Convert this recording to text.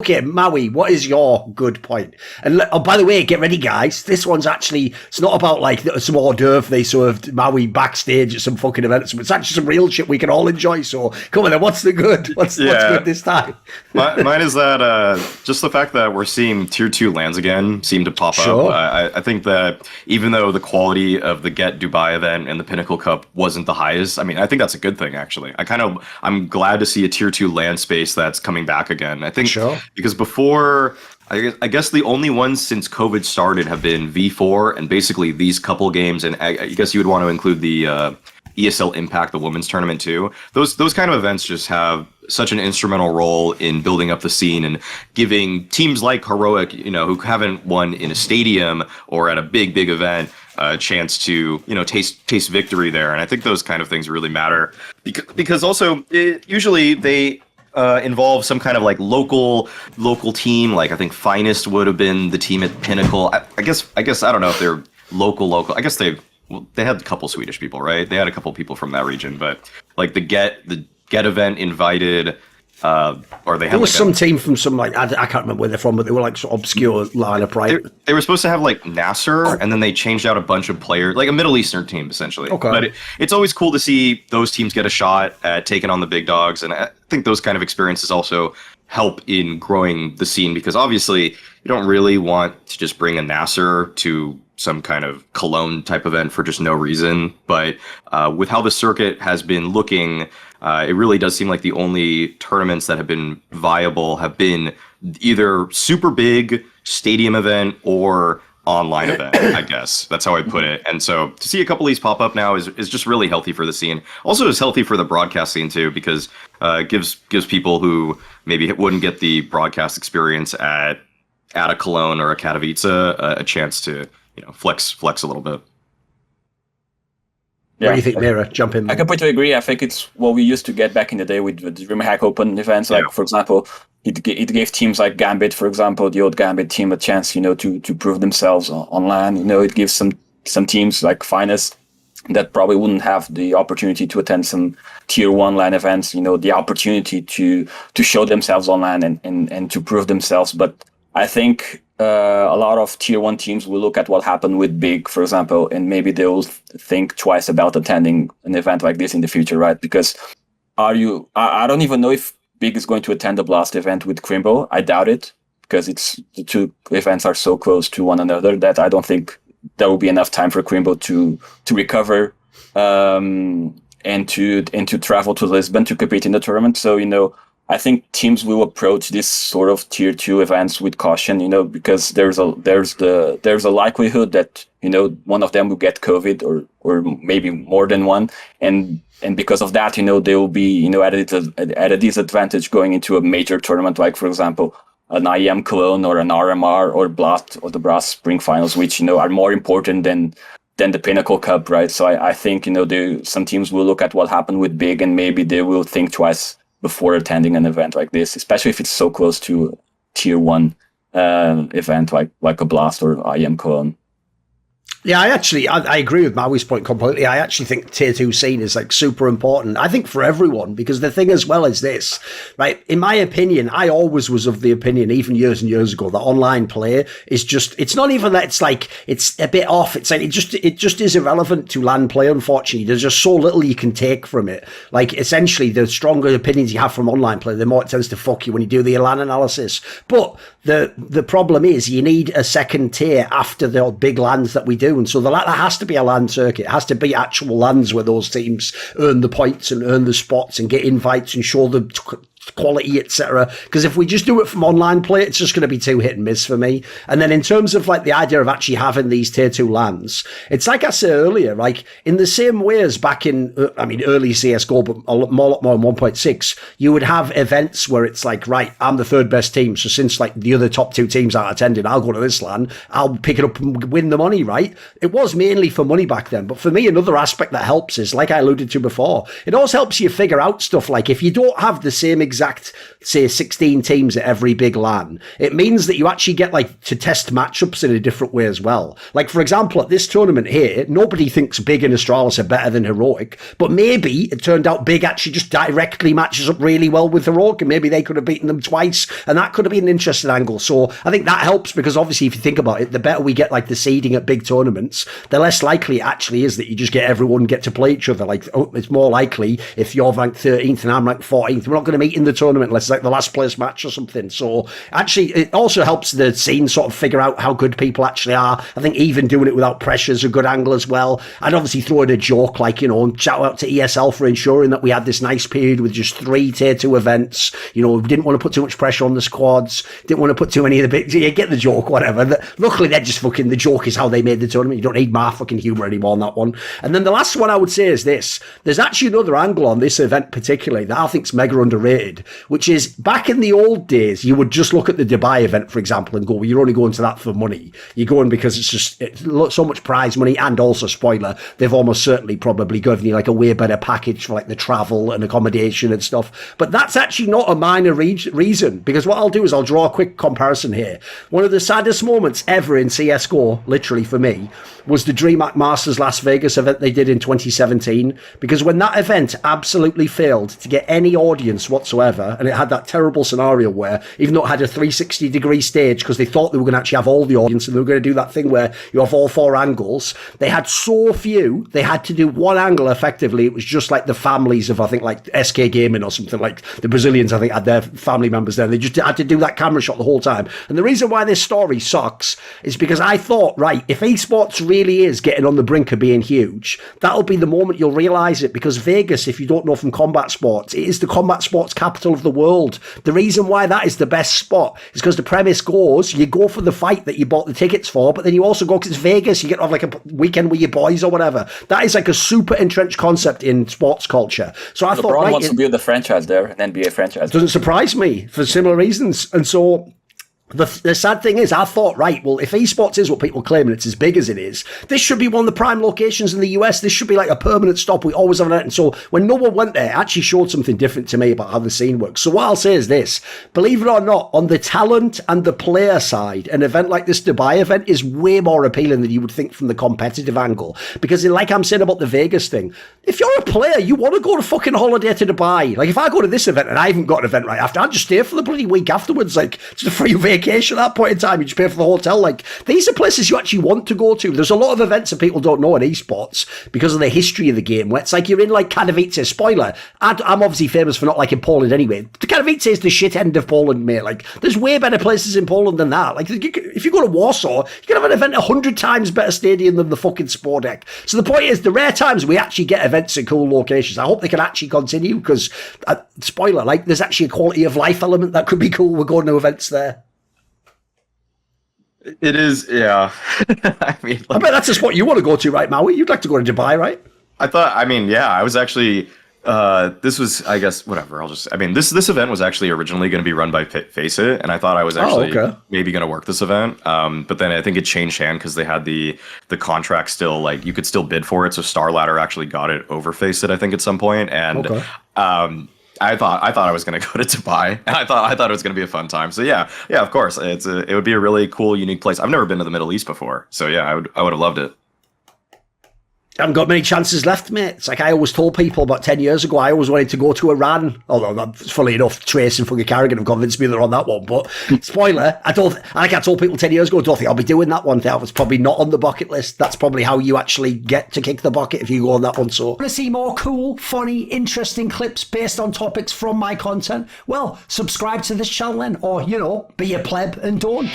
Okay, Maui, what is your good point? And oh, by the way, get ready, guys. This one's actually, it's not about like some hors d'oeuvre they served Maui backstage at some fucking event. It's actually some real shit we can all enjoy. So come on then, what's the good? What's good this time? Mine is that just the fact that we're seeing tier 2 lands again seem to pop up. I think that even though the quality of the Get Dubai event and the Pinnacle Cup wasn't the highest, I mean, I think that's a good thing, actually. I'm glad to see a tier 2 land space that's coming back again. I think because before, I guess the only ones since COVID started have been V4 and basically these couple games, and I guess you would want to include the ESL Impact, the women's tournament too. Those kind of events just have such an instrumental role in building up the scene and giving teams like Heroic, who haven't won in a stadium or at a big event, a chance to, taste victory there. And I think those kind of things really matter because also usually they involve some kind of like local team. Like I think Finest would have been the team at Pinnacle. I guess I don't know if they're local. I guess they had a couple Swedish people, right? They had a couple people from that region, but like the Get event invited, or they had some team from some like I can't remember where they're from, but they were like sort of obscure lineup, right? They were supposed to have like Nasser, and then they changed out a bunch of players, like a Middle Eastern team essentially. Okay, but it's always cool to see those teams get a shot at taking on the big dogs, and I think those kind of experiences also help in growing the scene because obviously you don't really want to just bring a Nasser to some kind of Cologne type event for just no reason. But with how the circuit has been looking, it really does seem like the only tournaments that have been viable have been either super big stadium event or online event, I guess. That's how I put it. And so to see a couple of these pop up now is just really healthy for the scene. Also is healthy for the broadcast scene too, because it gives people who maybe wouldn't get the broadcast experience at a Cologne or a Katowice a chance to flex a little bit. Yeah. What do you think, Mira? Jump in. I completely agree. I think it's what we used to get back in the day with the DreamHack Open events. Like, for example, it gave teams like Gambit, for example, the old Gambit team a chance, to prove themselves online. It gives some teams like Finest that probably wouldn't have the opportunity to attend some tier 1 LAN events, the opportunity to show themselves online and to prove themselves. But I think a lot of tier 1 teams will look at what happened with Big, for example, and maybe they will think twice about attending an event like this in the future, right? Because I don't even know if Big is going to attend the Blast event with Crimbo. I doubt it, because the two events are so close to one another that I don't think there will be enough time for Crimbo to recover and to travel to Lisbon to compete in the tournament. So, I think teams will approach this sort of tier 2 events with caution, because there's a likelihood that, one of them will get COVID or maybe more than one. And because of that, they will be, at a disadvantage going into a major tournament, like, for example, an IEM Cologne or an RMR or Blast or the Brass Spring Finals, which, are more important than the Pinnacle Cup, right? So I think, some teams will look at what happened with Big and maybe they will think twice before attending an event like this, especially if it's so close to tier 1 event like a Blast or IEM Cologne. Yeah, I agree with Maui's point completely. I actually think tier 2 scene is like super important. I think for everyone, because the thing as well is this, right? In my opinion, I always was of the opinion, even years and years ago, that online play is just, it's not even that it's like, it's a bit off. It's like, it just is irrelevant to LAN play, unfortunately. There's just so little you can take from it. Like, essentially, the stronger opinions you have from online play, the more it tends to fuck you when you do the LAN analysis. But the problem is you need a second tier after the big LANs that we do. And so there has to be a LAN circuit. It has to be actual LANs where those teams earn the points and earn the spots and get invites and show the quality, etc. Because if we just do it from online play, it's just going to be too hit and miss for me. And then in terms of like the idea of actually having these tier 2 LANs, it's like I said earlier, like in the same way as back in, early CSGO, but a lot more in 1.6, you would have events where it's like, right, I'm the third best team. So since like the other top 2 teams aren't attending, I'll go to this LAN, I'll pick it up and win the money, right? It was mainly for money back then. But for me, another aspect that helps is, like I alluded to before, it also helps you figure out stuff like if you don't have the same exact exact, say, 16 teams at every big LAN, it means that you actually get like to test matchups in a different way as well. Like, for example, at this tournament here, nobody thinks Big and Astralis are better than Heroic, but maybe it turned out Big actually just directly matches up really well with Heroic, and maybe they could have beaten them twice, and that could have been an interesting angle. So I think that helps, because obviously if you think about it, the better we get like the seeding at big tournaments, the less likely it actually is that you just get everyone get to play each other. Like, it's more likely if you're ranked 13th and I'm ranked 14th, we're not going to meet in the tournament unless it's like the last place match or something. So actually it also helps the scene sort of figure out how good people actually are. I think even doing it without pressure is a good angle as well. I'd obviously throw in a joke, like, you know, shout out to ESL for ensuring that we had this nice period with just 3 tier 2 events. You know, we didn't want to put too much pressure on the squads, didn't want to put too many of the big, you get the joke, whatever. Luckily they're just fucking, the joke is how they made the tournament. You don't need my fucking humour anymore on that one. And then the last one I would say is this: there's actually another angle on this event particularly that I think's mega underrated, which is back in the old days, you would just look at the Dubai event, for example, and go, well, you're only going to that for money. You're going because it's so much prize money, and also, spoiler, they've almost certainly probably given you like a way better package for like the travel and accommodation and stuff. But that's actually not a minor reason, because what I'll do is I'll draw a quick comparison here. One of the saddest moments ever in CSGO, literally for me, was the DreamHack Masters Las Vegas event they did in 2017, because when that event absolutely failed to get any audience whatsoever, and it had that terrible scenario where, even though it had a 360-degree stage, because they thought they were going to actually have all the audience and they were going to do that thing where you have all 4 angles, they had so few, they had to do one angle effectively. It was just like the families of, I think, like SK Gaming or something, like the Brazilians, I think, had their family members there. They just had to do that camera shot the whole time. And the reason why this story sucks is because I thought, right, if esports really is getting on the brink of being huge, that'll be the moment you'll realise it, because Vegas, if you don't know from combat sports, it is the combat sports capital of the world. The reason why that is the best spot is because the premise goes, you go for the fight that you bought the tickets for, but then you also go, because it's Vegas, you get to have like a weekend with your boys or whatever. That is like a super entrenched concept in sports culture. So I thought, right, wants to build a franchise there, an NBA franchise. Doesn't surprise me for similar reasons. And so the sad thing is, I thought, right, well, if esports is what people claim and it's as big as it is, this should be one of the prime locations in the US. This should be like a permanent stop. We always have an event. And so when no one went there, it actually showed something different to me about how the scene works. So what I'll say is this: believe it or not, on the talent and the player side, an event like this Dubai event is way more appealing than you would think from the competitive angle. Because like I'm saying about the Vegas thing, if you're a player, you want to go to fucking holiday to Dubai. Like, if I go to this event and I haven't got an event right after, I'd just stay for the bloody week afterwards. Like, it's a free vacation at that point in time. You just pay for the hotel. Like, these are places you actually want to go to. There's a lot of events that people don't know in esports because of the history of the game, where it's like you're in like Katowice. Spoiler, I'm obviously famous for not liking Poland anyway. Katowice is the shit end of Poland, mate. Like, there's way better places in Poland than that. Like, if you go to Warsaw, you can have an event 100 times better stadium than the fucking Spodek. So the point is, the rare times we actually get events in cool locations, I hope they can actually continue, because spoiler, like, there's actually a quality of life element that could be cool. We're going to events there. It is, yeah. I mean, like, I bet that's a spot you want to go to, right, Maui? You'd like to go to Dubai, right? I was actually, this was, I guess, whatever. This event was actually originally going to be run by Face It, and I thought I was actually maybe going to work this event. But then I think it changed hand because they had the contract still, like, you could still bid for it. So Star Ladder actually got it over Face It, I think, at some point. And, I thought I was going to go to Dubai, and I thought it was going to be a fun time. So yeah, of course, it would be a really cool, unique place. I've never been to the Middle East before, so yeah, I would have loved it. I haven't got many chances left, mate. It's like I always told people about 10 years ago, I always wanted to go to Iran. Although, funnily enough, Trace and fucking Carrigan have convinced me they're on that one. But spoiler, I told people 10 years ago, I don't think I'll be doing that one. That was probably not on the bucket list. That's probably how you actually get to kick the bucket if you go on that one. So, want to see more cool, funny, interesting clips based on topics from my content? Well, subscribe to this channel then, or, be a pleb and don't.